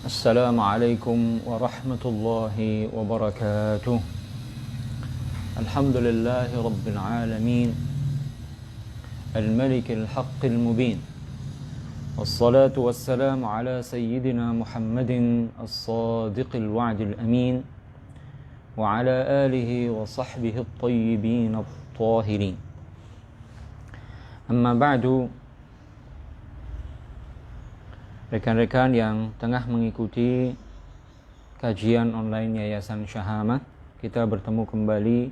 السلام عليكم ورحمة الله وبركاته. الحمد لله رب العالمين الملك الحق المبين، والصلاة والسلام على سيدنا محمد الصادق الوعد الأمين وعلى آله وصحبه الطيبين الطاهرين. أما بعد، rekan-rekan yang tengah mengikuti kajian online Yayasan Syahamah, kita bertemu kembali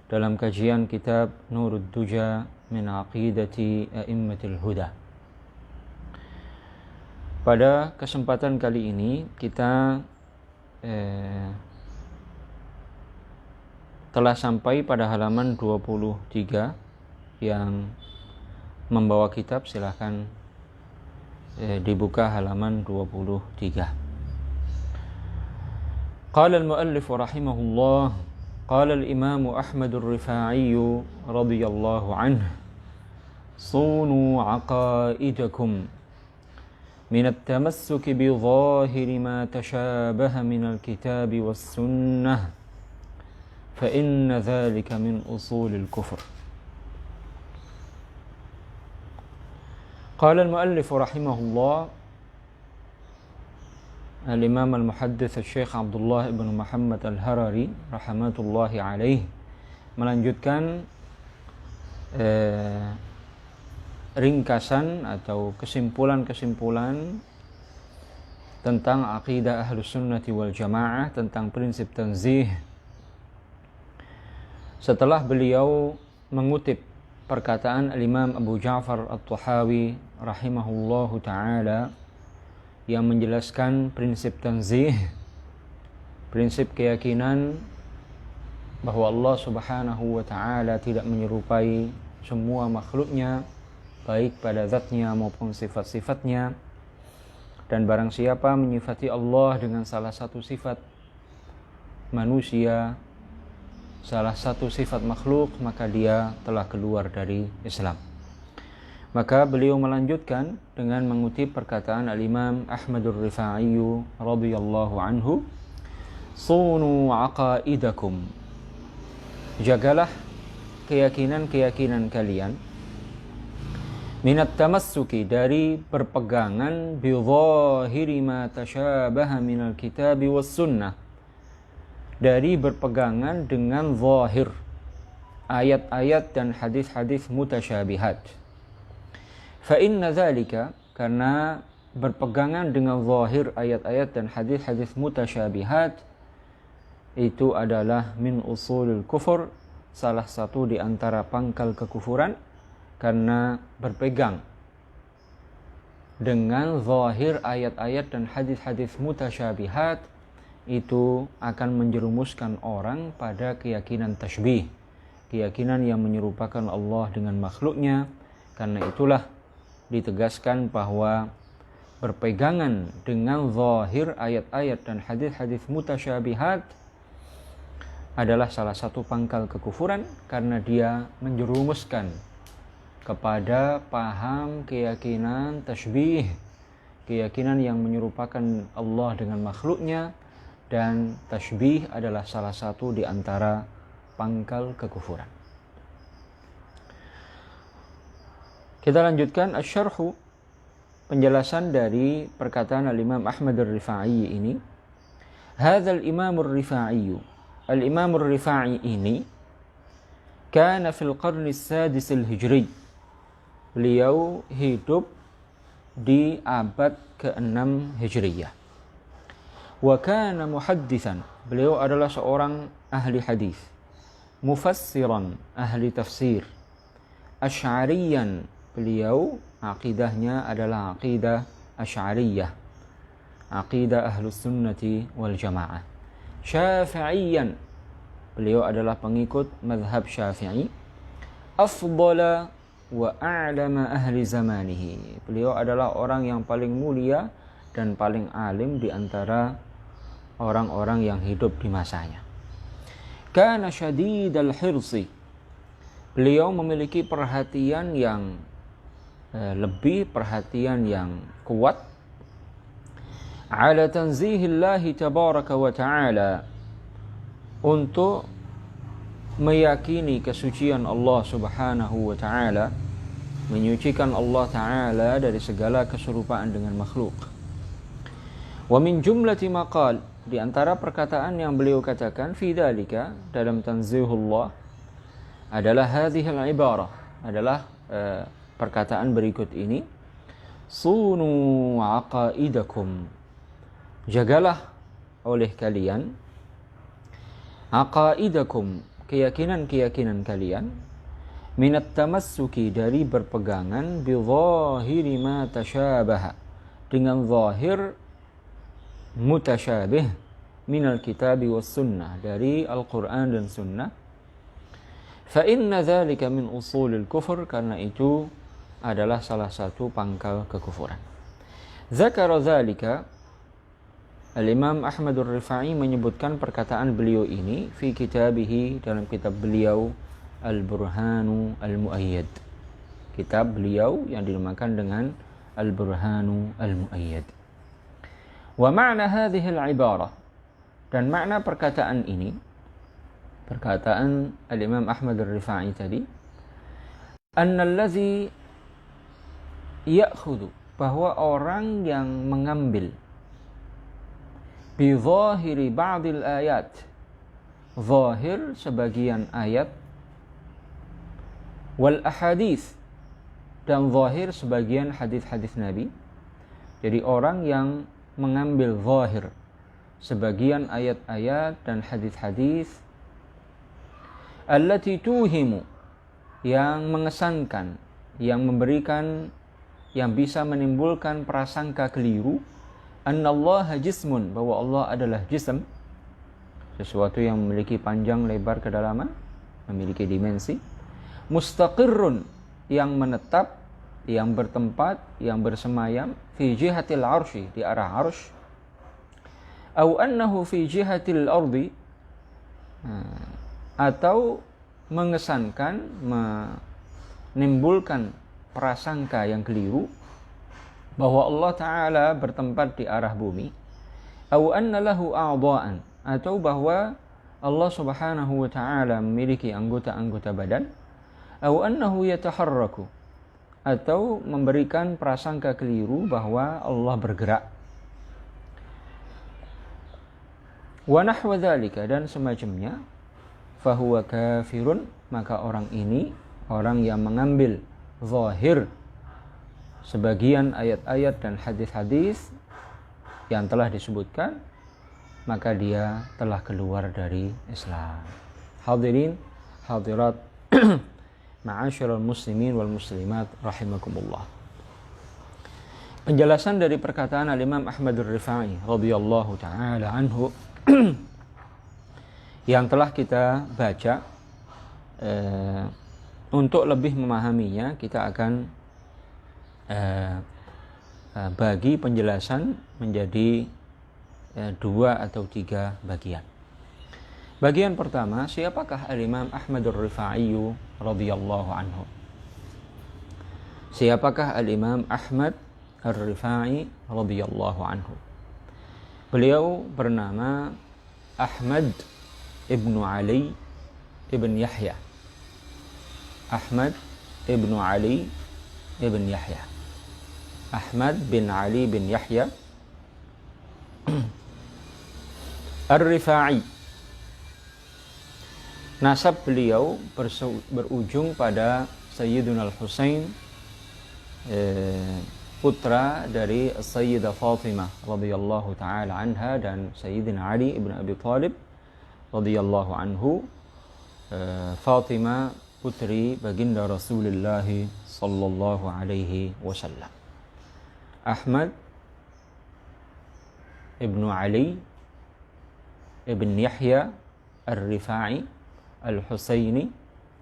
dalam kajian kitab Nurud Duja min Aqidati A'immatil Huda. Pada kesempatan kali ini kita telah sampai pada halaman 23 yang membawa kitab, silahkan dibuka halaman 23. Qala al-muallif rahimahullah, qala al-imam Ahmad ar-Rifa'i radhiyallahu anhu, sunu aqaidakum min at-tamassuk bi dhahiri ma tashabaha min al-kitab was-sunnah fa inna dhalika min usul al-kufr. قال المؤلف رحمه الله الإمام المحدث الشيخ عبد الله بن محمد الهرري رحمة الله عليه melanjutkan ringkasan atau kesimpulan-kesimpulan tentang akidah Ahlus Sunnati wal Jamaah, tentang prinsip tanzih, setelah beliau mengutip perkataan Al-Imam Abu Ja'far At-Tahawi rahimahullahu ta'ala yang menjelaskan prinsip tanzih, prinsip keyakinan bahwa Allah subhanahu wa ta'ala tidak menyerupai semua makhluknya, baik pada zatnya maupun sifat-sifatnya. Dan barang siapa menyifati Allah dengan salah satu sifat manusia, salah satu sifat makhluk, maka dia telah keluar dari Islam. Maka beliau melanjutkan dengan mengutip perkataan Al-Imam Ahmad ar-Rifa'i radhiyallahu anhu, sunu aqaidakum, jagalah keyakinan-keyakinan kalian, minat tamassuki, dari berpegangan, bi dhahiri ma tashabaha minal kitabi was sunnah, dari berpegangan dengan zahir ayat-ayat dan hadis-hadis mutasyabihat. Fa inna dzalika, karena berpegangan dengan zahir ayat-ayat dan hadis-hadis mutasyabihat itu adalah min usulul kufur, salah satu di antara pangkal kekufuran, karena berpegang dengan zahir ayat-ayat dan hadis-hadis mutasyabihat itu akan menjerumuskan orang pada keyakinan tasybih, keyakinan yang menyerupakan Allah dengan makhluknya. Karena itulah ditegaskan bahwa berpegangan dengan zahir ayat-ayat dan hadis-hadis mutasyabihat adalah salah satu pangkal kekufuran, karena dia menjerumuskan kepada paham keyakinan tasybih, keyakinan yang menyerupakan Allah dengan makhluknya. Dan tasybih adalah salah satu di antara pangkal kekufuran. Kita lanjutkan asyarhu, penjelasan dari perkataan Al-Imam Ahmad ar-Rifa'i ini. Hadzal Imam ar-Rifa'i, Al-Imam ar-Rifa'i ini kana fil qarni as-sadis al-hijri, beliau hidup di abad ke-6 Hijriyah. Wa kana muhadditsan, beliau adalah seorang ahli hadis, mufassiran, ahli tafsir, asy'ariyan, beliau aqidahnya adalah aqidah asy'ariyah, aqidah Ahlus Sunnati wal Jamaah, syafi'iyan, beliau adalah pengikut mazhab Syafi'i, afdala wa a'lama ahli zamanihi, beliau adalah orang yang paling mulia dan paling alim di antara orang-orang yang hidup di masanya. Kana syadidal hirsi, beliau memiliki perhatian yang lebih, perhatian yang kuat ala tanzihillahi tabaraka wa ta'ala, untuk meyakini kesucian Allah subhanahu wa ta'ala, menyucikan Allah ta'ala dari segala keserupaan dengan makhluk. Wa min jumlati maqal, di antara perkataan yang beliau katakan fi dzalika, dalam tanzihullah, adalah hadhil ibarah, adalah perkataan berikut ini: sunu aqaidakum, jagalah oleh kalian aqaidakum, keyakinan-keyakinan kalian, minat tamassuki, dari berpegangan, bi zahiri ma tasyabaha, dengan zahir mutasyabih, minal kitabi was sunnah, dari Al-Quran dan sunnah. Fa inna dzalika min usulil kufur, karena itu adalah salah satu pangkal kekufuran. Zakara dzalika, Al-Imam Ahmad Ar-Rifai menyebutkan perkataan beliau ini fi kitabihi, dalam kitab beliau Al-Burhanu Al-Mu'ayyad, kitab beliau yang dinamakan dengan Al-Burhanu Al-Mu'ayyad. Wa ma'na hadhihi al-ibarah, dan makna perkataan ini, perkataan Al-Imam Ahmad Ar-Rifai tadi, annallazi ya'khudhu, bahwa orang yang mengambil bi zahiri ba'dil ayat, zahir sebagian ayat, wal ahadits, dan zahir sebagian hadis-hadis Nabi. Jadi orang yang mengambil zahir sebagian ayat-ayat dan hadis-hadis, allati tuhimu, yang mengesankan, yang memberikan, yang bisa menimbulkan prasangka keliru, annallaha jismun, bahwa Allah adalah jism, sesuatu yang memiliki panjang, lebar, kedalaman, memiliki dimensi, mustaqirrun, yang menetap, yang bertempat, yang bersemayam, fi jihatil arsy, di arah arsy, au annahu fi jihatil ardi, atau mengesankan, menimbulkan prasangka yang keliru bahwa Allah Ta'ala bertempat di arah bumi, au anna lahu a'dha'an, atau bahwa Allah Subhanahu wa Ta'ala memiliki anggota-anggota badan, au annahu yataharraku, atau memberikan prasangka keliru bahwa Allah bergerak, wa nahwa dzalika, dan semacamnya, fahuwa kafirun, maka orang ini, orang yang mengambil zahir sebagian ayat-ayat dan hadis-hadis yang telah disebutkan, maka dia telah keluar dari Islam. Hadirin hadirat ma'asyiral muslimin wal muslimat rahimakumullah. Penjelasan dari perkataan Al-Imam Ahmad Ar-Rifai radhiyallahu taala anhu yang telah kita baca, untuk lebih memahaminya kita akan bagi penjelasan menjadi 2 atau 3 bagian. Bagian pertama, siapakah Al-Imam Ahmad Ar-Rifai radhiyallahu anhu? Siapakah Al-Imam Ahmad Ar-Rifai radhiyallahu anhu? Beliau bernama Ahmad ibnu Ali ibn Yahya. Ahmad ibnu Ali ibn Yahya. Ahmad bin Ali bin Yahya Ar-Rifai. Nasab beliau berujung pada Sayyiduna Al-Husain, putra dari Sayyidah Fatimah radhiyallahu taala anha dan Sayyidina Ali ibn Abi Thalib radhiyallahu anhu. Fatimah putri baginda Rasulullah sallallahu alaihi wasallam. Ahmad ibnu Ali ibn Yahya Ar-Rifai Al-Husaini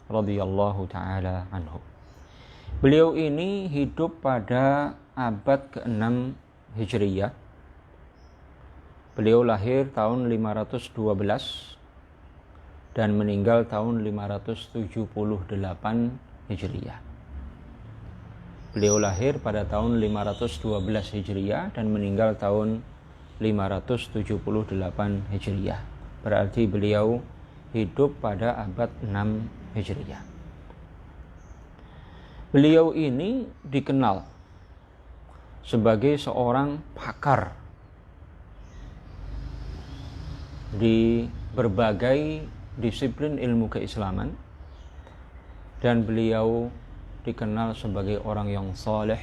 radhiyallahu taala anhu. Beliau ini hidup pada abad ke-6 Hijriyah. Beliau lahir tahun 512 dan meninggal tahun 578 Hijriyah. Beliau lahir pada tahun 512 Hijriyah dan meninggal tahun 578 Hijriah. Berarti beliau hidup pada abad 6 Hijriah. Beliau ini dikenal sebagai seorang pakar di berbagai disiplin ilmu keislaman, dan beliau dikenal sebagai orang yang saleh,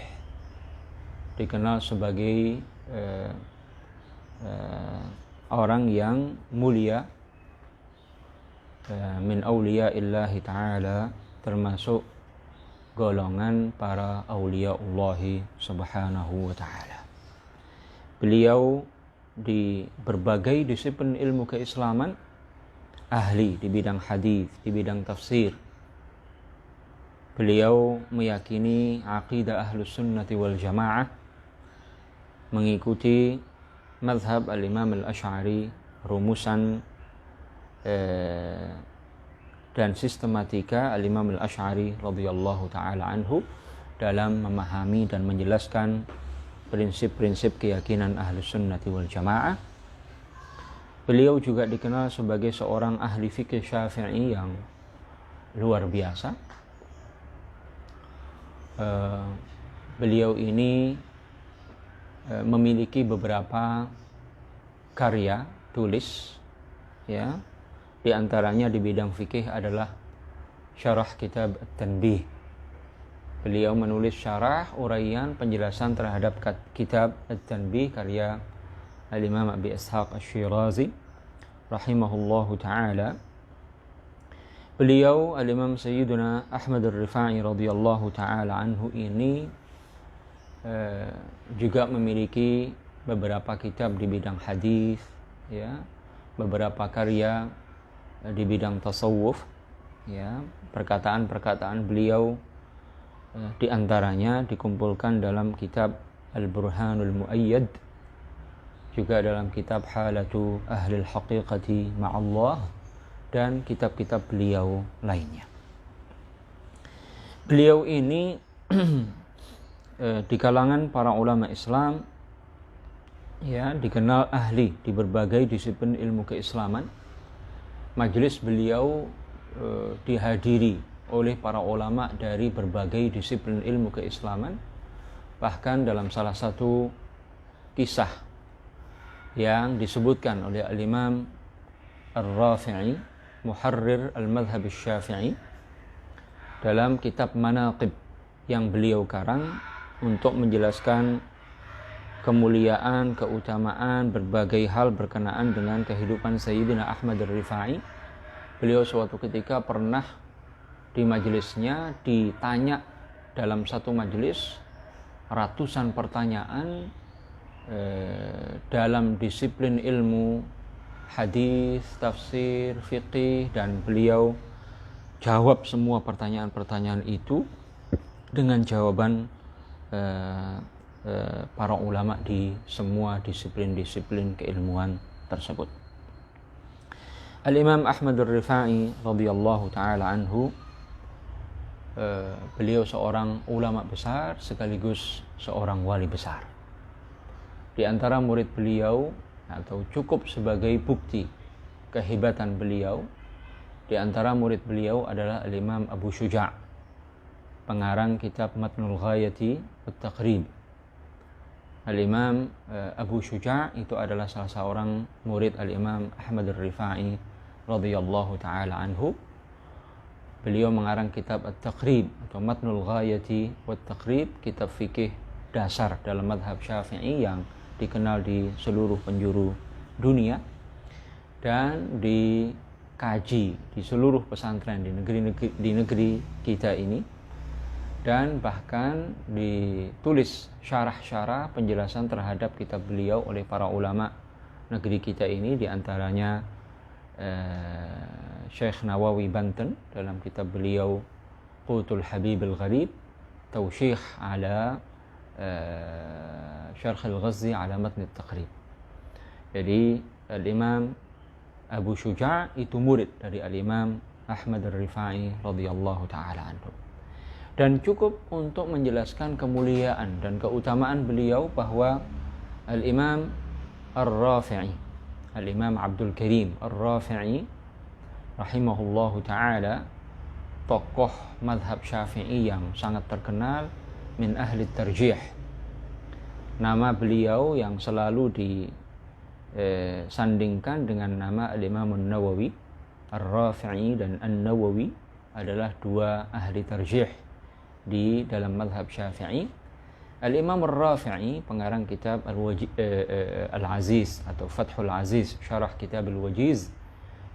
dikenal sebagai orang yang mulia, min awliyaillahi ta'ala, termasuk golongan para awliyaullahi subhanahu wa ta'ala. Beliau di berbagai disiplin ilmu keislaman ahli di bidang hadis, di bidang tafsir. Beliau meyakini aqidah ahlus sunnati wal jamaah, mengikuti mazhab al-imam al-Asy'ari, rumusan dan sistematika al-imam al-Asy'ari radhiyallahu ta'ala anhu dalam memahami dan menjelaskan prinsip-prinsip keyakinan ahlus sunnati wal jamaah. Beliau juga dikenal sebagai seorang ahli fikih Syafi'i yang luar biasa. Beliau ini memiliki beberapa karya tulis, ya. Di antaranya di bidang fikih adalah syarah kitab At-Tanbih. Beliau menulis syarah, uraian, penjelasan terhadap kitab At-Tanbih karya Al-Imam Abi Ishaq Asy-Syirazi rahimahullahu ta'ala. Beliau Al-Imam Sayyiduna Ahmad Ar-Rifa'i radhiyallahu ta'ala anhu ini juga memiliki beberapa kitab di bidang hadis, ya, beberapa karya di bidang tasawuf, ya. Perkataan-perkataan beliau di antaranya dikumpulkan dalam kitab Al-Burhanul Mu'ayyad, juga dalam kitab Halatu Ahlil Haqiqati Ma'allah, dan kitab-kitab beliau lainnya. Beliau ini di kalangan para ulama Islam, ya, dikenal ahli di berbagai disiplin ilmu keislaman. Majelis beliau dihadiri oleh para ulama dari berbagai disiplin ilmu keislaman. Bahkan dalam salah satu kisah yang disebutkan oleh Al-Imam Ar-Rafi'i, Muharrir Al-Madhhab Asy-Syafi'i, dalam kitab Manaqib yang beliau karang untuk menjelaskan kemuliaan, keutamaan berbagai hal berkenaan dengan kehidupan Sayyidina Ahmad Ar-Rifa'i. Beliau suatu ketika pernah di majelisnya ditanya dalam satu majelis ratusan pertanyaan dalam disiplin ilmu hadis, tafsir, fiqih, dan beliau jawab semua pertanyaan-pertanyaan itu dengan jawaban para ulama di semua disiplin-disiplin keilmuan tersebut. Al-Imam Ahmad Ar-Rifa'i radhiyallahu ta'ala anhu, beliau seorang ulama besar sekaligus seorang wali besar. Di antara murid beliau, atau cukup sebagai bukti kehebatan beliau, di antara murid beliau adalah Al-Imam Abu Syuja', pengarang kitab Matnul Ghayati wat Taqrib. Al-Imam Abu Syuja' itu adalah salah seorang murid Al-Imam Ahmad Ar-Rifa'i radhiyallahu ta'ala anhu. Beliau mengarang kitab At-Taqrib atau Matnul Ghayati wat Taqrib, kitab fikih dasar dalam madhab Syafi'i yang dikenal di seluruh penjuru dunia dan dikaji di seluruh pesantren di negeri kita ini, dan bahkan ditulis syarah-syarah penjelasan terhadap kitab beliau oleh para ulama negeri kita ini, di antaranya Syekh Nawawi Banten dalam kitab beliau Qutul Habib Al-Gharib, Tawshih ala Syarh Al-Ghazi ala Matn At-Taqrib. Jadi Al-Imam Abu Syuja' itu murid dari Al-Imam Ahmad Ar-Rifa'i radhiyallahu ta'ala anhu. Dan cukup untuk menjelaskan kemuliaan dan keutamaan beliau bahwa Al-Imam Ar-Rafi'i, Al-Imam Abdul Karim Ar-Rafi'i rahimahullahu ta'ala, tokoh madhab Syafi'i yang sangat terkenal, min ahli tarjih. Nama beliau yang selalu disandingkan dengan nama Al-Imam An-Nawawi. Ar-Rafi'i dan An-Nawawi adalah dua ahli tarjih di dalam madhab Syafi'i. Al-Imam Ar-Rafi'i, pengarang kitab Al-Aziz atau Fathul Aziz, syarah kitab Al-Wajiz,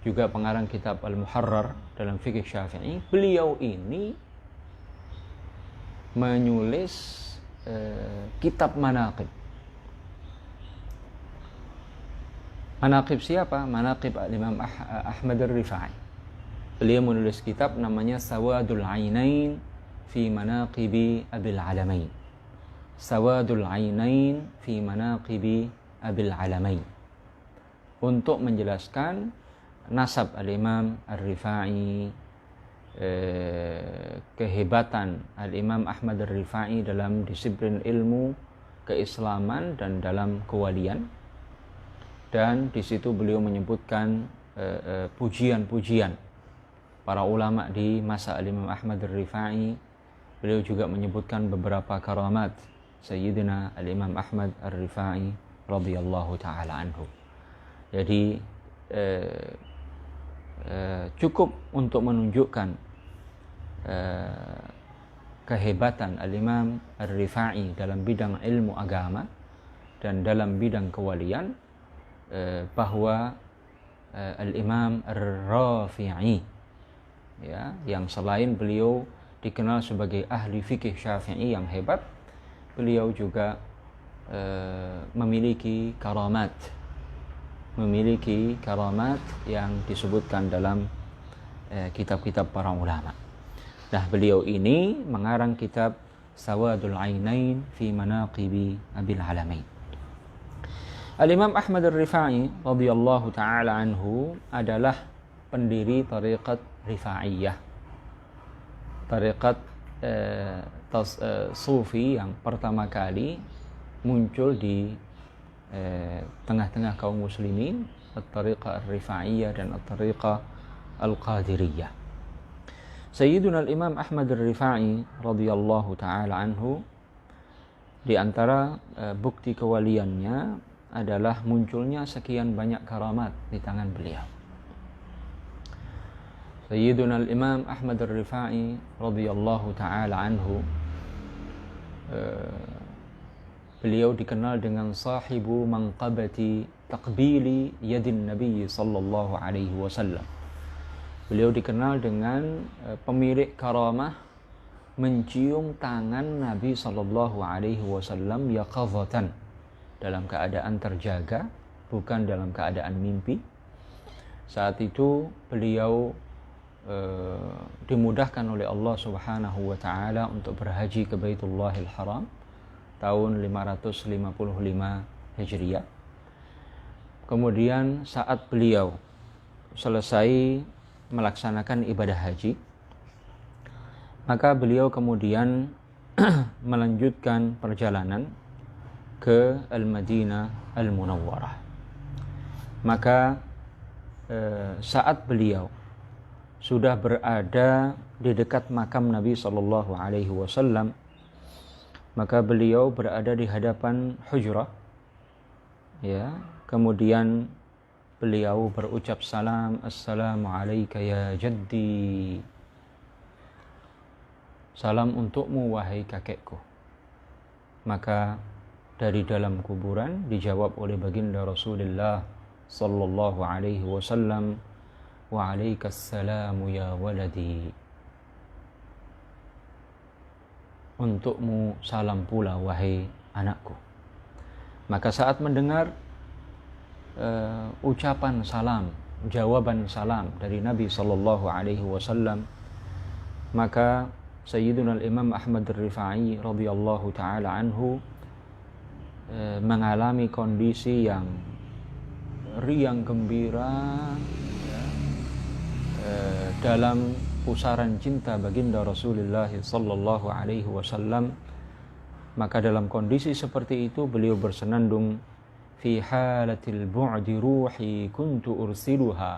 juga pengarang kitab Al-Muharrar dalam fikih Syafi'i. Beliau ini menulis kitab manaqib. Manaqib siapa? Manaqib Al-Imam Ahmad Ar-Rifa'i. Beliau menulis kitab namanya Sawadul Ainain fi Manaqibi Abil Alamain. Sawadul Ainain fi Manaqibi Abil Alamain, untuk menjelaskan nasab Al-Imam Ar-Rifa'i, kehebatan Al-Imam Ahmad Ar-Rifa'i dalam disiplin ilmu keislaman dan dalam kewalian. Dan di situ beliau menyebutkan pujian-pujian para ulama di masa Al-Imam Ahmad Ar-Rifa'i. Beliau juga menyebutkan beberapa karamat Sayyidina Al-Imam Ahmad Ar-Rifa'i radhiyallahu ta'ala anhu. Jadi cukup untuk menunjukkan kehebatan Al-Imam Ar-Rifa'i dalam bidang ilmu agama dan dalam bidang kewalian, bahwa Al-Imam Ar-Rafi'i, ya, yang selain beliau dikenal sebagai ahli fikih Syafi'i yang hebat, beliau juga memiliki karamat yang disebutkan dalam kitab-kitab para ulama. Nah, beliau ini mengarang kitab Sawadul Ainain fi Manaqibi Abil Alamain. Al-Imam Ahmad Ar-Rifa'i radhiyallahu ta'ala anhu adalah pendiri tariqat Rifa'iyah, tariqat Sufi yang pertama kali muncul di tengah-tengah kaum muslimin, at-tariqah Ar-Rifa'iyah dan at-tariqah Al-Qadiriyah. Sayyiduna Al-Imam Ahmad Ar-Rifa'i radhiyallahu ta'ala anhu, di antara bukti kewaliannya adalah munculnya sekian banyak karamat di tangan beliau. Sayyiduna Al-Imam Ahmad Ar-Rifa'i radhiyallahu ta'ala anhu, beliau dikenal dengan sahibu manqabati taqbili yadin Nabi sallallahu alaihi wasallam. Beliau dikenal dengan pemilik karamah mencium tangan Nabi sallallahu alaihi wasallam yaqazatan, dalam keadaan terjaga, bukan dalam keadaan mimpi. Saat itu beliau dimudahkan oleh Allah Subhanahu wa taala untuk berhaji ke Baitullahil Haram tahun 555 Hijriah. Kemudian saat beliau selesai melaksanakan ibadah haji, maka beliau kemudian melanjutkan perjalanan ke Al-Madinah Al-Munawwarah. Maka saat beliau sudah berada di dekat makam Nabi sallallahu alaihi wasallam, maka beliau berada di hadapan hujrah, ya. Kemudian beliau berucap salam, assalamu alayka ya jaddi, salam untukmu wahai kakekku. Maka dari dalam kuburan dijawab oleh baginda Rasulullah sallallahu alaihi wasallam, wa alaikassalamu ya waladi, untukmu salam pula wahai anakku. Maka saat mendengar ucapan salam, jawaban salam dari Nabi sallallahu alaihi wasallam, maka Sayyiduna Al-Imam Ahmad Ar-Rifa'i radhiyallahu taala anhu mengalami kondisi yang riang gembira, ya, dalam pusaran cinta baginda Rasulullah sallallahu alaihi wasallam. Maka dalam kondisi seperti itu beliau bersenandung في حالة البعد روحي كنت أرسلها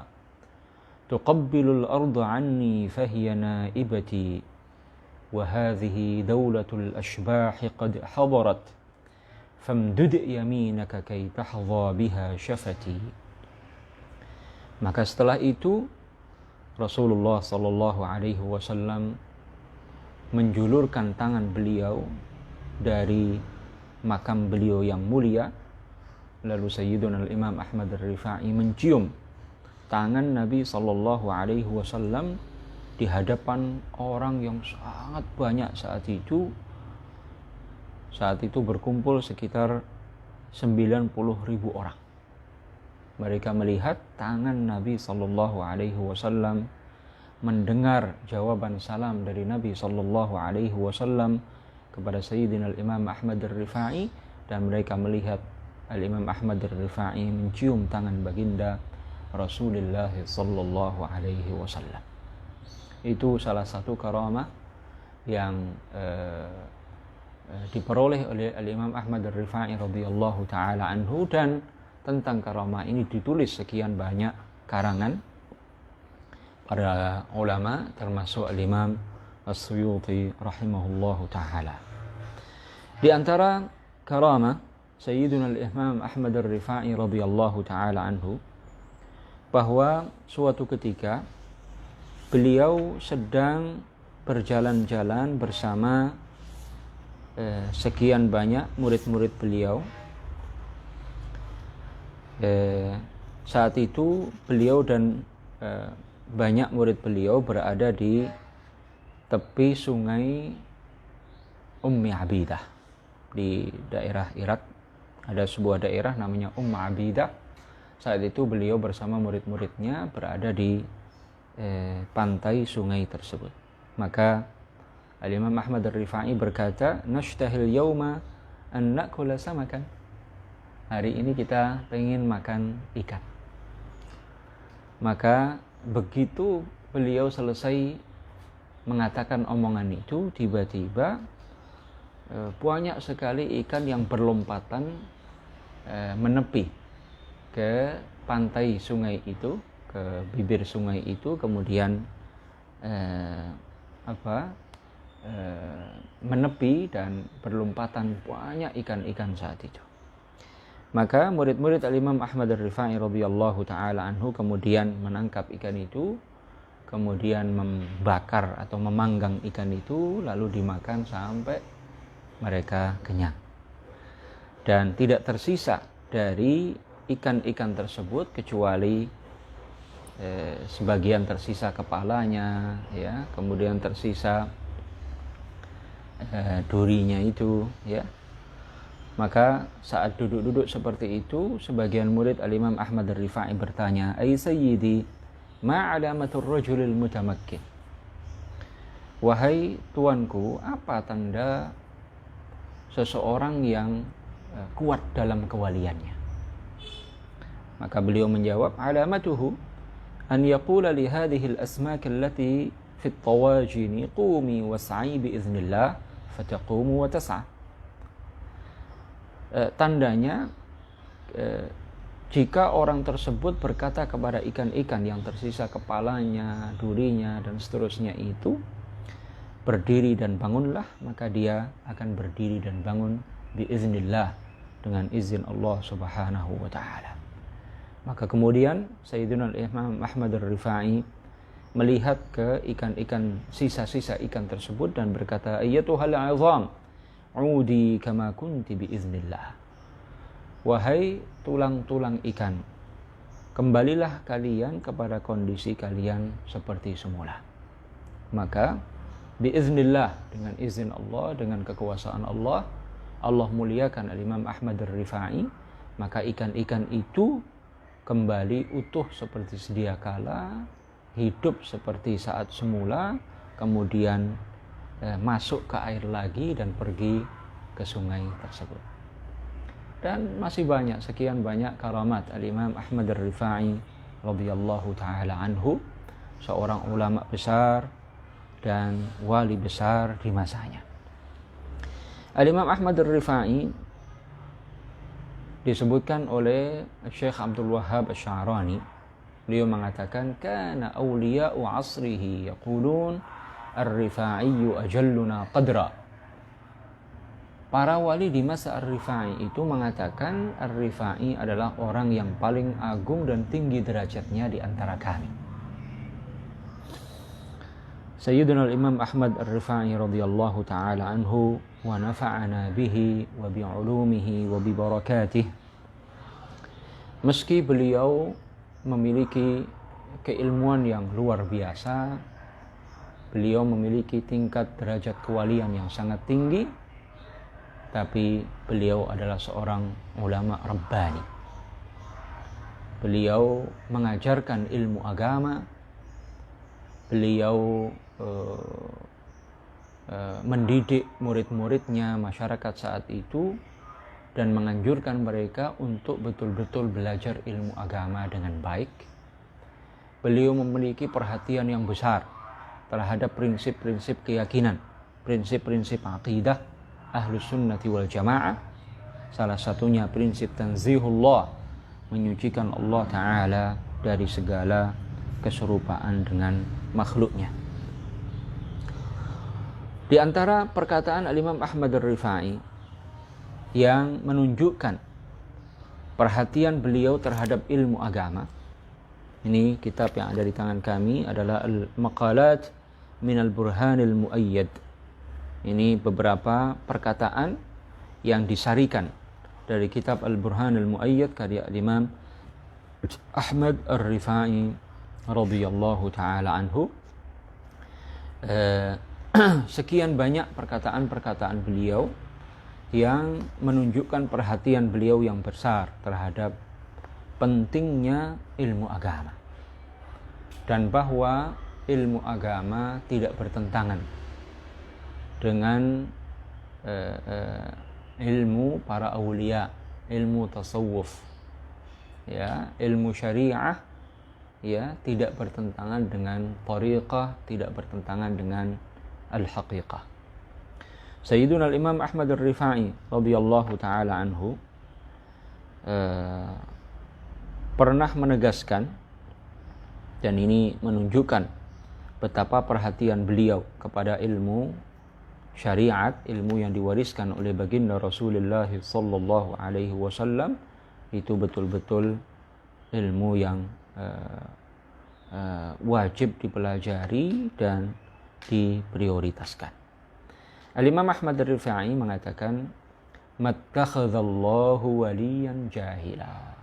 تقبل الأرض عني فهي نائبتي وهذه دولة الأشباح قد حضرت فامدد يمينك كي تحظى بها شفتي. Maka setelah itu Rasulullah Sallallahu Alaihi Wasallam menjulurkan tangan beliau dari makam beliau yang mulia. Lalu Sayyiduna Imam Ahmad Ar-Rifai mencium tangan Nabi Sallallahu Alaihi Wasallam di hadapan orang yang sangat banyak saat itu. Saat itu berkumpul sekitar 90.000 orang. Mereka melihat tangan Nabi Sallallahu Alaihi Wasallam, mendengar jawaban salam dari Nabi Sallallahu Alaihi Wasallam kepada Sayyidina Imam Ahmad Ar-Rifai, dan mereka melihat Al-Imam Ahmad Ar-Rifai mencium tangan baginda Rasulullah Sallallahu Alaihi Wasallam. Itu salah satu karamah yang diperoleh oleh Al-Imam Ahmad Ar-Rifai radhiyallahu taala anhu, dan tentang karamah ini ditulis sekian banyak karangan para ulama termasuk Al-Imam As-Suyuti rahimahullahu taala. Di antara karamah Sayyiduna Al-Imam Ahmad Ar-Rifai radhiyallahu taala anhu, bahwa suatu ketika beliau sedang berjalan-jalan bersama sekian banyak murid-murid beliau. Saat itu beliau dan banyak murid beliau berada di tepi sungai Ummi Abidah di daerah Irak. Ada sebuah daerah namanya Abidah. Saat itu beliau bersama murid-muridnya berada di pantai sungai tersebut. Maka Al-Imam Ahmad Ar-Rifai berkata, "Nashtahil yawma an na'kula samakan." Hari ini kita pengen makan ikan. Maka begitu beliau selesai mengatakan omongan itu, tiba-tiba banyak sekali ikan yang berlompatan menepi ke pantai sungai itu, ke bibir sungai itu, kemudian menepi dan berlompatan banyak ikan-ikan saat itu. Maka murid-murid Al-Imam Ahmad Ar-Rifai radhiyallahu taala anhu kemudian menangkap ikan itu, kemudian membakar atau memanggang ikan itu, lalu dimakan sampai mereka kenyang. Dan tidak tersisa dari ikan-ikan tersebut kecuali sebagian tersisa kepalanya, ya, kemudian tersisa durinya itu, ya. Maka saat duduk-duduk seperti itu, sebagian murid Al-Imam Ahmad Ar-Rifai bertanya, "Ai sayyidi, ma alamatur rajulil mutamakkin?" Wahai tuanku, apa tanda seseorang yang kuat dalam kewaliannya? Maka beliau menjawab, "Alamatuhu an yaqula li hadhihi al-asmak allati fi at-tawajini qumi was'i bi idznillah fataqumu wa tas'a." Tandanya jika orang tersebut berkata kepada ikan-ikan yang tersisa kepalanya, durinya dan seterusnya itu, berdiri dan bangunlah, maka dia akan berdiri dan bangun biiznillah, dengan izin Allah Subhanahu wa taala. Maka kemudian Sayyidina Imam Ahmad Ar-Rifai melihat ke ikan-ikan, sisa-sisa ikan tersebut, dan berkata, "Ayyatuhal 'azam, 'udi kama kunti biiznillah." Wahai tulang-tulang ikan, kembalilah kalian kepada kondisi kalian seperti semula. Maka biiznillah, dengan izin Allah, dengan kekuasaan Allah, Allah muliakan Al-Imam Ahmad Ar-Rifai, maka ikan-ikan itu kembali utuh seperti sedia kala, hidup seperti saat semula, kemudian masuk ke air lagi dan pergi ke sungai tersebut. Dan masih banyak, sekian banyak karamat Al-Imam Ahmad Ar-Rifai radhiyallahu taala anhu, seorang ulama besar dan wali besar di masanya. Al-Imam Ahmad Ar-Rifai Disebutkan oleh Syekh Abdul Wahhab Asy-Sya'rani, beliau mengatakan kana awliya'u 'asrihi yaqulun ar-Rifa'iyyu ajalluna qadra. Para wali di masa Ar-Rifa'i itu mengatakan Ar-Rifa'i adalah orang yang paling agung dan tinggi derajatnya di antara kami. Sayyiduna al-Imam Ahmad Ar-Rifa'i radhiyallahu ta'ala anhu wa nafa'ana bihi wa bi'ulumihi wa bi barakatih. Meski beliau memiliki keilmuan yang luar biasa, beliau memiliki tingkat derajat kewalian yang sangat tinggi, tapi beliau adalah seorang ulama rabbani. Beliau mengajarkan ilmu agama, beliau mendidik murid-muridnya, masyarakat saat itu, dan menganjurkan mereka untuk betul-betul belajar ilmu agama dengan baik. Beliau memiliki perhatian yang besar terhadap prinsip-prinsip keyakinan, prinsip-prinsip akidah Ahlus Sunnati wal Jamaah. Salah satunya prinsip tanzihullah, menyucikan Allah Ta'ala dari segala keserupaan dengan makhluknya. Di antara perkataan Al-Imam Ahmad Ar-Rifa'i yang menunjukkan perhatian beliau terhadap ilmu agama, ini kitab yang ada di tangan kami adalah Al-Maqalat min Al-Burhanil Mu'ayyad. Ini beberapa perkataan yang disarikan dari kitab Al-Burhanil Mu'ayyad karya Imam Ahmad Ar-Rifa'i radhiyallahu ta'ala anhu. Sekian banyak perkataan-perkataan beliau yang menunjukkan perhatian beliau yang besar terhadap pentingnya ilmu agama, dan bahwa ilmu agama tidak bertentangan dengan ilmu para awliya, ilmu tasawuf, ya, ilmu syariah, ya, tidak bertentangan dengan thariqah, tidak bertentangan dengan al-haqiqah. Sayyiduna al-Imam Ahmad Ar-Rifa'i radhiyallahu ta'ala anhu pernah menegaskan, dan ini menunjukkan betapa perhatian beliau kepada ilmu syariat, ilmu yang diwariskan oleh baginda Rasulullah sallallahu alaihi wasallam, itu betul-betul ilmu yang wajib dipelajari dan diprioritaskan. Al-Imam Ahmad Ar-Rifa'i mengatakan, mattakhadhallahu waliyan jahila.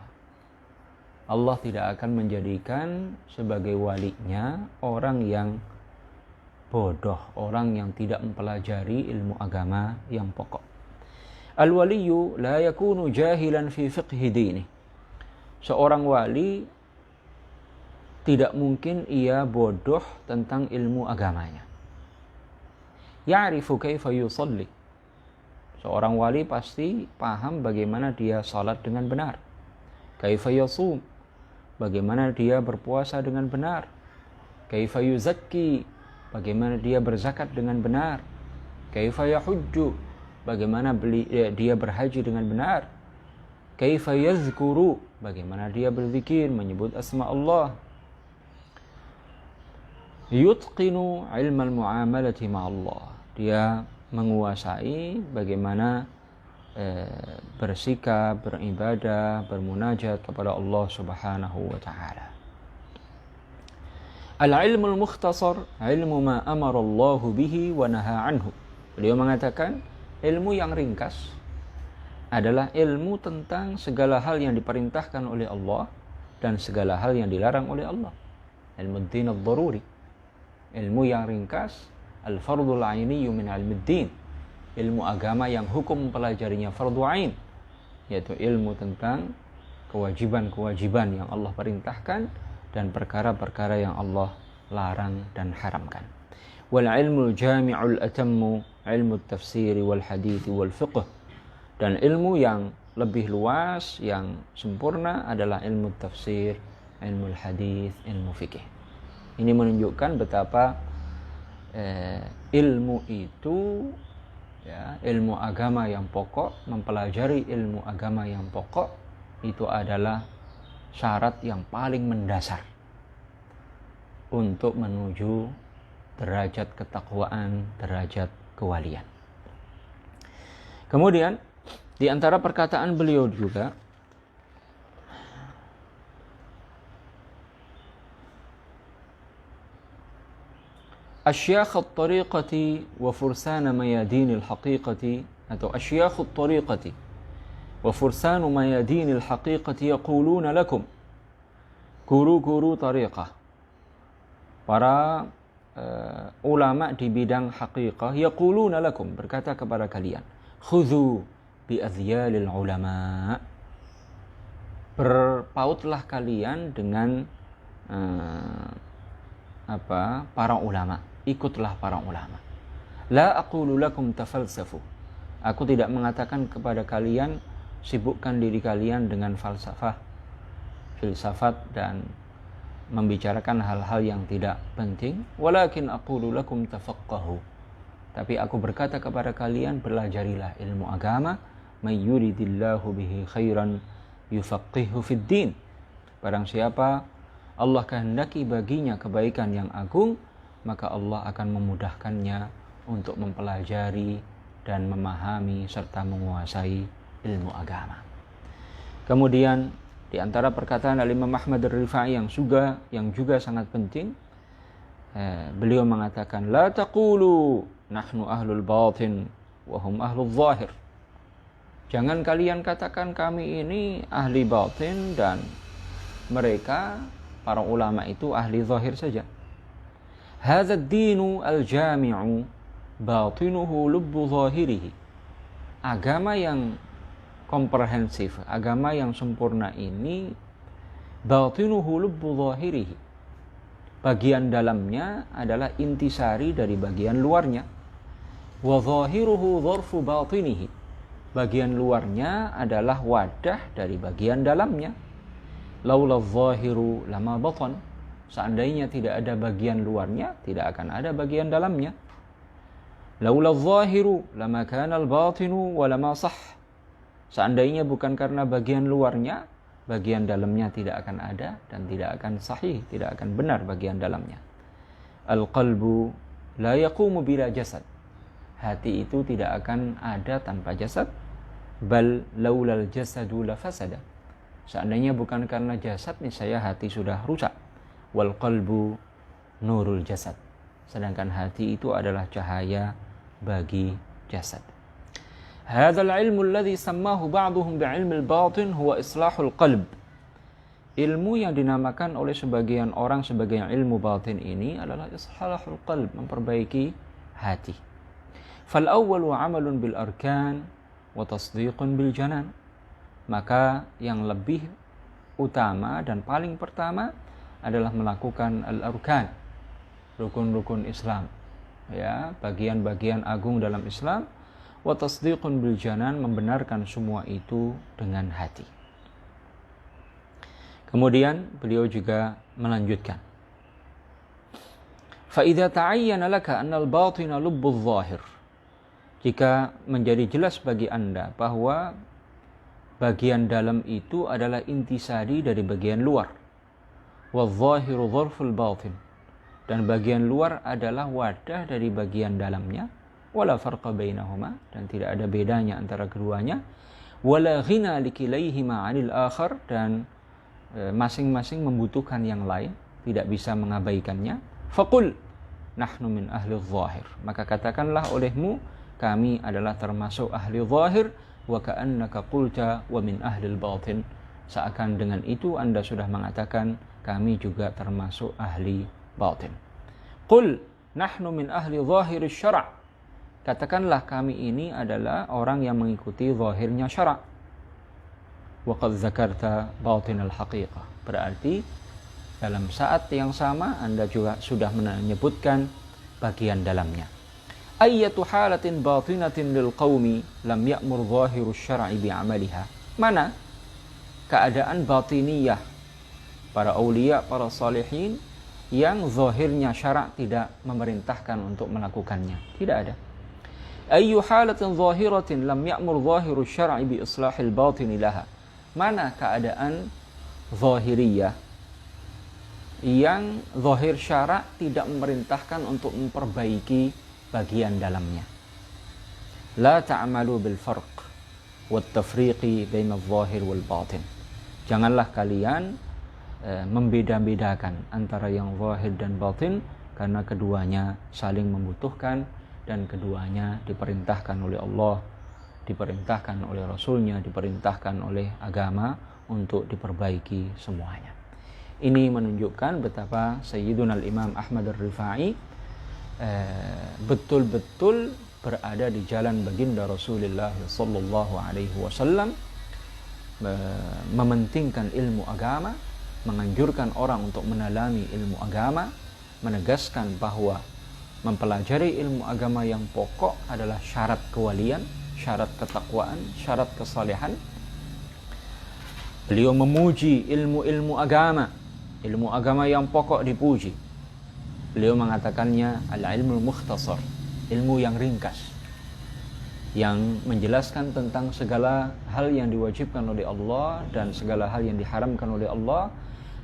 Allah tidak akan menjadikan sebagai walinya orang yang bodoh, orang yang tidak mempelajari ilmu agama yang pokok. Al-waliyu la yakunu jahilan fi fiqhi dini. Seorang wali tidak mungkin ia bodoh tentang ilmu agamanya. Ya'rifu kaifa yusalli. Seorang wali pasti paham bagaimana dia salat dengan benar. Kaifa yasum, bagaimana dia berpuasa dengan benar. Kaifa yuzakki, bagaimana dia berzakat dengan benar. Kaifa yahujju, bagaimana dia berhaji dengan benar. Kaifa yazkuru, bagaimana dia berzikir, menyebut asma Allah. Yutqinu ilmal muamalati ma'allah, dia menguasai bagaimana bersikap, beribadah, bermunajat kepada Allah Subhanahu wa ta'ala. Al-ilmul mukhtasar ilmu ma amara Allah bihi wa naha anhu. Beliau mengatakan ilmu yang ringkas adalah ilmu tentang segala hal yang diperintahkan oleh Allah dan segala hal yang dilarang oleh Allah. Ilmu din ad-daruri. Ilmu yang ringkas, al-fardul ainiyu min ilmuddin, ilmu agama yang hukum mempelajarinya fardu ain, yaitu ilmu tentang kewajiban-kewajiban yang Allah perintahkan dan perkara-perkara yang Allah larang dan haramkan. Wal ilmul jami'ul atammu ilmu tafsir wal hadits wal fiqh, dan ilmu yang lebih luas, yang sempurna adalah ilmu tafsir, ilmu hadits, ilmu fikih. Ini menunjukkan betapa ilmu itu Ya, ilmu agama yang pokok, mempelajari ilmu agama yang pokok itu adalah syarat yang paling mendasar untuk menuju derajat ketakwaan, derajat kewalian. Kemudian di antara perkataan beliau juga, Asyakh at-tariqati wa fursana mayadinil haqiqati, atau Asyakh at-tariqati wa fursanu mayadinil haqiqati yaquluna lakum, guru-guru tariqah, para ulama di bidang haqiqah, yaquluna lakum, berkata kepada kalian, khudhu bi adhyalil ulama, berpautlah kalian dengan para ulama, ikutlah para ulama. La aqulu lakum tafalsafu, aku tidak mengatakan kepada kalian sibukkan diri kalian dengan falsafah, filsafat dan membicarakan hal-hal yang tidak penting. Walakin aqulu lakum tafaqahu, tapi aku berkata kepada kalian, belajarilah ilmu agama. May yuridillahu bihi khairan yufaqihu fid din, barang siapa Allah kehendaki baginya kebaikan yang agung, maka Allah akan memudahkannya untuk mempelajari dan memahami serta menguasai ilmu agama. Kemudian di antara perkataan Imam Ahmad Ar-Rifai yang juga sangat penting, beliau mengatakan, la taqulu nahnu ahlul batin wa hum ahlul zahir. Jangan kalian katakan kami ini ahli batin dan mereka para ulama itu ahli zahir saja. Hadza ad-dinu al-jami'u batinuhu lubbu zahirihi. Agama yang komprehensif, agama yang sempurna ini, batinuhu lubbu zahirihi, bagian dalamnya adalah intisari dari bagian luarnya. Wa zahiruhu dzarfu batinihi, bagian luarnya adalah wadah dari bagian dalamnya. Laula zahiru lama batan, seandainya tidak ada bagian luarnya, tidak akan ada bagian dalamnya. Laula zahiru lama kana al-batinu wa lama sah, seandainya bukan karena bagian luarnya, bagian dalamnya tidak akan ada dan tidak akan sahih, tidak akan benar bagian dalamnya. Al-qalbu la yaqumu bila jasad, hati itu tidak akan ada tanpa jasad. Bal laulal jasadu la fasada, seandainya bukan karena jasad, niscaya hati sudah rusak. Wal qalbu nurul jasad, sedangkan hati itu adalah cahaya bagi jasad. Hadzal ilmu alladhi sammahu ba'dhum bi'ilmil batin huwa islahul qalb. Ilmu yang dinamakan oleh sebagian orang sebagai ilmu batin ini adalah islahul qalb, memperbaiki hati. Fal awwalu 'amalun bil arkan wa tasdiqun bil janan. Maka yang lebih utama dan paling pertama adalah melakukan al-arkan, rukun-rukun Islam, ya, bagian-bagian agung dalam Islam. Wa tasdiqun bil janan, membenarkan semua itu dengan hati. Kemudian beliau juga melanjutkan, fa idza ta'ayyana laka anna al-batina lubbu adh-dhahir, jika menjadi jelas bagi Anda bahwa bagian dalam itu adalah intisari dari bagian luar, wadh-dhahiru dzarful batin, dan bagian luar adalah wadah dari bagian dalamnya, wala farqa bainahuma, dan tidak ada bedanya antara keduanya, wala ghina likilaihima 'anil akhar, dan masing-masing membutuhkan yang lain, tidak bisa mengabaikannya. Faqul nahnu min ahli adh-dhahir, maka katakanlah olehmu, kami adalah termasuk ahli zahir. Wa ka'annaka qulta wa min ahli al-batin, seakan dengan itu Anda sudah mengatakan kami juga termasuk ahli batin. Qul nahnu min ahli zahir asy-syara', katakanlah kami ini adalah orang yang mengikuti zahirnya syara'. Wa qad dzakarta batin al-haqiqah, berarti dalam saat yang sama Anda juga sudah menyebutkan bagian dalamnya. Ayyatu halatin batinatin lil qaumi lam ya'mur zahiru syar'i bi'amaliha, mana keadaan batiniyah para aulia, para salihin yang zahirnya syarak tidak memerintahkan untuk melakukannya, tidak ada. Ayyu halatin zahiratin lam ya'mur zahiru syar'i bi islahil batini laha. Mana keadaan zahiriyah yang zahir syara' tidak memerintahkan untuk memperbaiki bagian dalamnya. La ta'malu bil farq wat tafriqi baina adh-dhahir wal batin. Janganlah kalian membeda-bedakan antara yang zahir dan batin, karena keduanya saling membutuhkan dan keduanya diperintahkan oleh Allah, diperintahkan oleh Rasulnya, diperintahkan oleh agama untuk diperbaiki semuanya. Ini menunjukkan betapa Sayyiduna Imam Ahmad Ar-Rifai betul-betul berada di jalan baginda Rasulullah sallallahu alaihi wasallam, mementingkan ilmu agama, menganjurkan orang untuk mendalami ilmu agama, menegaskan bahwa mempelajari ilmu agama yang pokok adalah syarat kewalian, syarat ketakwaan, syarat kesalehan. Beliau memuji ilmu-ilmu agama, ilmu agama yang pokok dipuji. Beliau mengatakannya al-ilmul mukhtasar, ilmu yang ringkas, yang menjelaskan tentang segala hal yang diwajibkan oleh Allah dan segala hal yang diharamkan oleh Allah.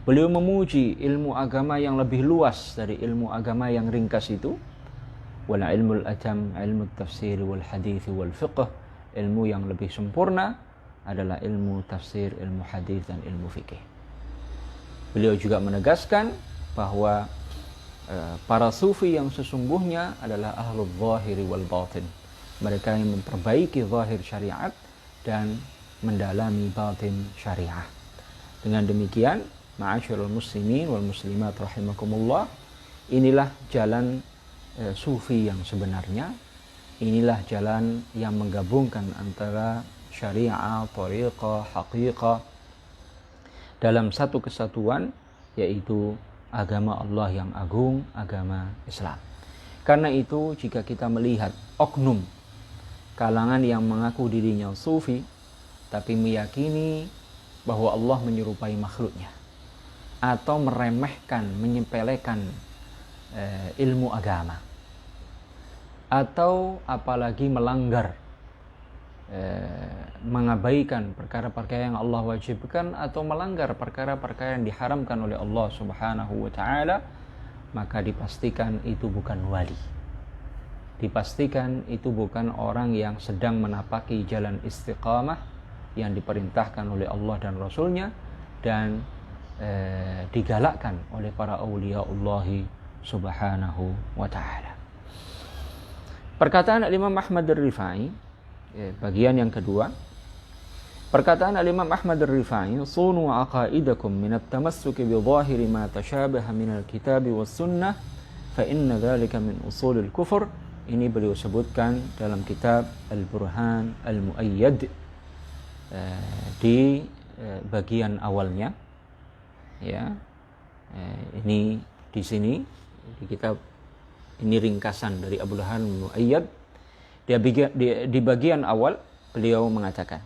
Beliau memuji ilmu agama yang lebih luas dari ilmu agama yang ringkas itu. Wal ilmul atam, ilmu tafsir wal hadits wal fiqh. Ilmu yang lebih sempurna adalah ilmu tafsir, ilmu hadis dan ilmu fikih. Beliau juga menegaskan bahwa para sufi yang sesungguhnya adalah ahlul zahiri wal batin. Mereka yang memperbaiki zahir syariat dan mendalami batin syariah. Dengan demikian, ma'asyiral muslimin wal muslimat rahimakumullah, inilah jalan sufi yang sebenarnya. Inilah jalan yang menggabungkan antara syariah, thariqah, haqiqah dalam satu kesatuan, yaitu agama Allah yang agung, agama Islam. Karena itu, jika kita melihat oknum kalangan yang mengaku dirinya sufi tapi meyakini bahwa Allah menyerupai makhluknya, atau meremehkan, menyepelekan ilmu agama, atau apalagi melanggar, mengabaikan perkara-perkara yang Allah wajibkan, atau melanggar perkara-perkara yang diharamkan oleh Allah Subhanahu wa ta'ala, maka dipastikan itu bukan wali. Dipastikan itu bukan orang yang sedang menapaki jalan istiqamah yang diperintahkan oleh Allah dan Rasulnya dan digalakkan oleh para awliyaullah Subhanahu wa ta'ala. Perkataan Imam Ahmad Ar-Rifai, bagian yang kedua. Perkataan Imam Ahmad Ar-Rifai, "Sunu aqaidakum min at-tamassuki bi dhahiri ma tashabaha min al-kitab was sunnah, fa inna dhalika min usulil kufur." Ini beliau sebutkan dalam kitab Al-Burhan Al-Muayyad di bagian awalnya. Ya, ini di sini di kitab ini ringkasan dari Al-Burhan Al-Muayyad. Di bagian awal beliau mengatakan,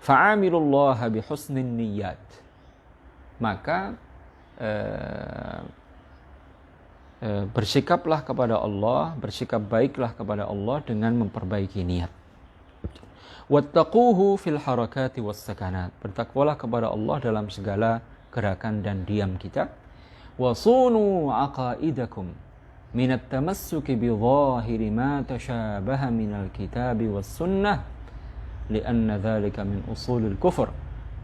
"Fa'amilullah bihusnin niyyat." Maka bersikaplah kepada Allah, bersikap baiklah kepada Allah dengan memperbaiki niat. Wattaquhu fil harakati was sakanat. Bertakwalah kepada Allah dalam segala gerakan dan diam kita. Wasunu aqaidakum min at-tamassuki bi dhahiri ma tashabaha min al-kitab was sunnah lianna dhalika min usulil kufur.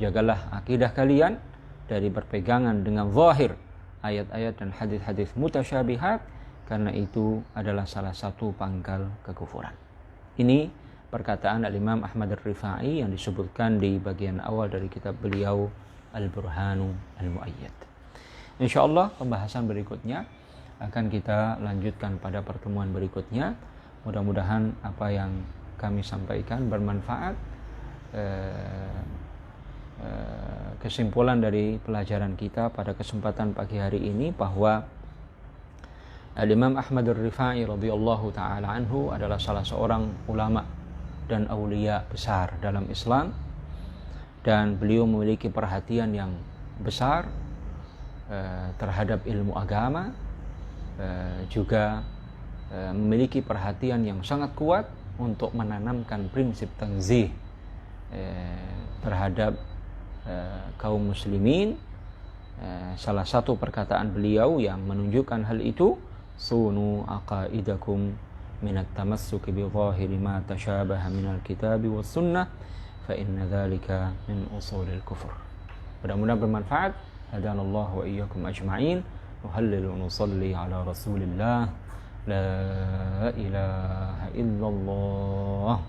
Jagalah akidah kalian dari berpegangan dengan zahir ayat-ayat dan hadis-hadis mutasyabihat, karena itu adalah salah satu pangkal kekufuran. Ini perkataan Al-Imam Ahmad Ar-Rifai yang disebutkan di bagian awal dari kitab beliau Al-Burhanu Al-Muayyad. InsyaAllah pembahasan berikutnya akan kita lanjutkan pada pertemuan berikutnya. Mudah-mudahan apa yang kami sampaikan bermanfaat. Kesimpulan dari pelajaran kita pada kesempatan pagi hari ini bahwa Al-Imam Ahmad Ar-Rifai radhiyallahu taala anhu adalah salah seorang ulama dan aulia besar dalam Islam, dan beliau memiliki perhatian yang besar terhadap ilmu agama, juga memiliki perhatian yang sangat kuat untuk menanamkan prinsip tanzih terhadap kaum muslimin. Salah satu perkataan beliau yang menunjukkan hal itu, sunu aqaidakum minat tamassuki bi zahiri ma tashabaha minal kitabi was sunnah fa inna dzalika min usulil kufur. Mudah-mudahan bermanfaat. Hadanallahu wa iyyakum ajma'in. Nuhallilu nusalli ala Rasulillah. La ilaha illallah.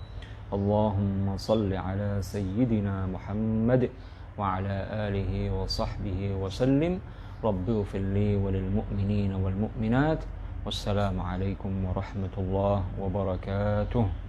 Allahumma salli ala sayyidina Muhammad wa ala alihi wa sahbihi wa sallim. Rabbi ighfir li wa lil mu'minina wal mu'minat. Wassalamu alaikum warahmatullahi wabarakatuh.